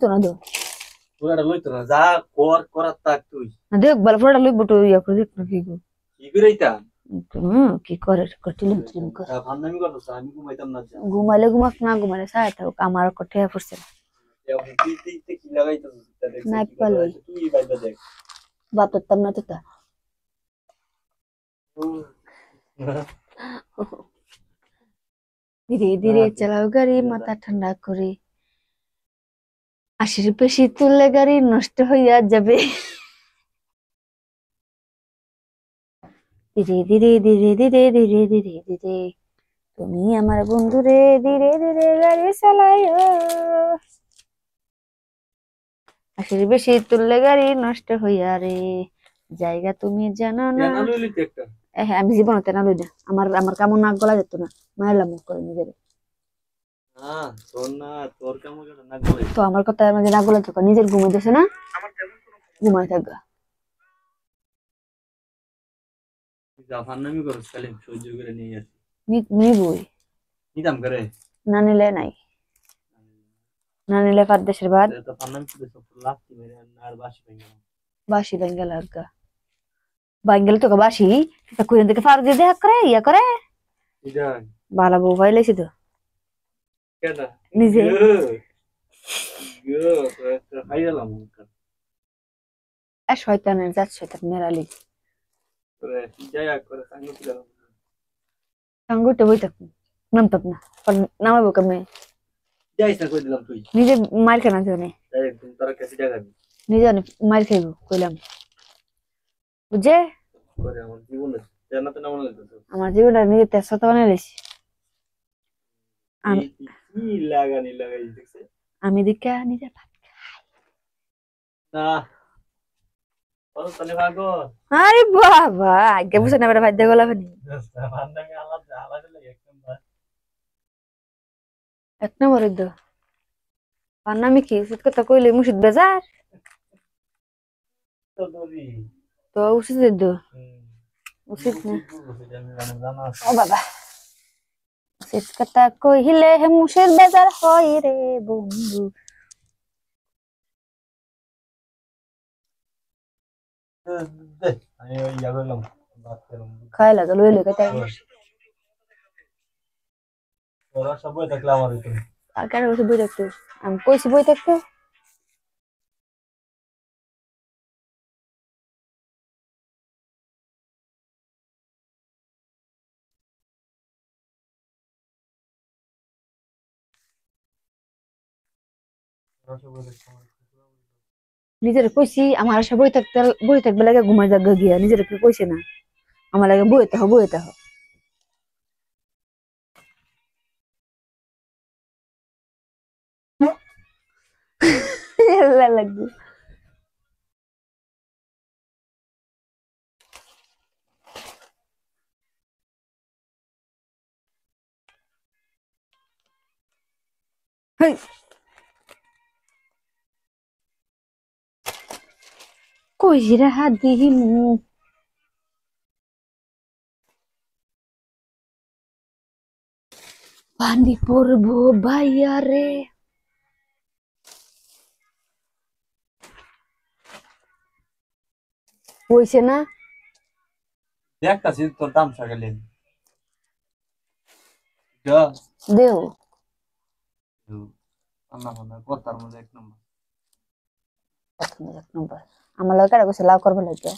তো না দো পুরাটা লইতো না যা করার তাক তুই না দেখ বল ফোড়া লইব তো ইয়া করে দেখ না কি গো কি কইরাইতা কি করে কটিলিম টিলিম করে ফান্দামি করছ আমি ঘুমাইতাম না যা ঘুমালে ঘুমাক না ঘুমালে সাথে থাক আমার কটে পড়ছে তুই কি লাগাইতাছিস তা দেখছিস নাই কি পালো করে তুই বাইবা দেখ বাপ তো তম না তো তা ধীরে ধীরে চালাও গাড়ি মাথা ঠান্ডা করে 80 বেশি তুললে গাড়ি নষ্ট হইয়া যাবে ধীরে ধীরে ধীরে ধীরে ধীরে ধীরে ধীরে তুমি আমার বন্ধু রে ধীরে ধীরে গাড়ি চালাইও 80 বেশি তুললে গাড়ি নষ্ট হইয়া রে জায়গা তুমি জানো না কেন লইলি একটা হ্যাঁ আমি জীবনতে না লই না আমার আমার কেমন নাক গলা যেত না মারলাম মুখ করে নিজের হ্যাঁ তোর না তোর কেমন করে না গলে তো আমার কথা আমাকে নাক গলা তো নিজের ঘুমাইতেছে না ঘুমাই থাকবা যা ফান্দামি করছ খালি সহ্য করে নিয়ে আসি নিবই নিতাম করে না নিলে নাই না নিলে পারদেশের ভাত তো ফান্দামি করে সব লাস্তি মেরে আর বাসি ভেঙে বাসি বেঙ্গল আগা বেঙ্গল তো বাসি তা কোন দিকে ফার দিয়ে দেখ করে ইয়া করে এটা বালা বউ পাইলেছি তো কেডা নিজে ইয়ো তো হাইলাম এ শয়তানের জাত শয়তান মেরালি করে যায়া করে সঙ্গ ছিল সঙ্গটা বই থাক নাম তপ না নামাবো কেমনে যাইস না কই দিলাম তুই নিজে মার খানা জানে তাই একদম তোর কাছে যাবি নিজে মার খাইবো কইলাম বুঝে করে আমার জীবনে জানাতে না মনে লাগতো আমার জীবনটা নিজে তেজপাতা বানাই লেছি কি লাগানি লাগাই দেখছে আমি দেখা নিজে ভাত না ওর তলে ভাগো আরে বাবা আগে বুঝে না বেটা ভাত দিয়ে গলা ফানি বান্দাকে আলাদা আলাদা লাগে একদম এক নম্বর দো আর নামি কি উচিত কথা কইলে মুর্শিদ বাজার তো দবি তো উচিত দো উচিত না জানা ও বাবা উচিত কথা কইলে মুর্শিদ বাজার হয় রে বন্ধু আমি ওই ইয়া করলাম বাদ করলাম খাই লাগা লইলে কইতাই ওরা সবাই দেখলে আমার ভিতরে আর কেন বসে বই থাকতো আমি কইছি বই থাকতো ওরা সবাই দেখলে নিজের কইছি আমার আশা বই থাকবে লাগে ঘুমাই যাগ গিয়া নিজের কি কইছে না আমার লাগে বইতে হবে লাগবে হেই কইছি রে হাত দিহিমু পানি পড়বো ভাইয়া রে কইছে না দেখতাছি তোর দাম সাকালেন যা দেও আন্না মান্না কথার মধ্যে এক নম্বর এক নম্বর আমার লাগে কইছে লাভ করবে লাগে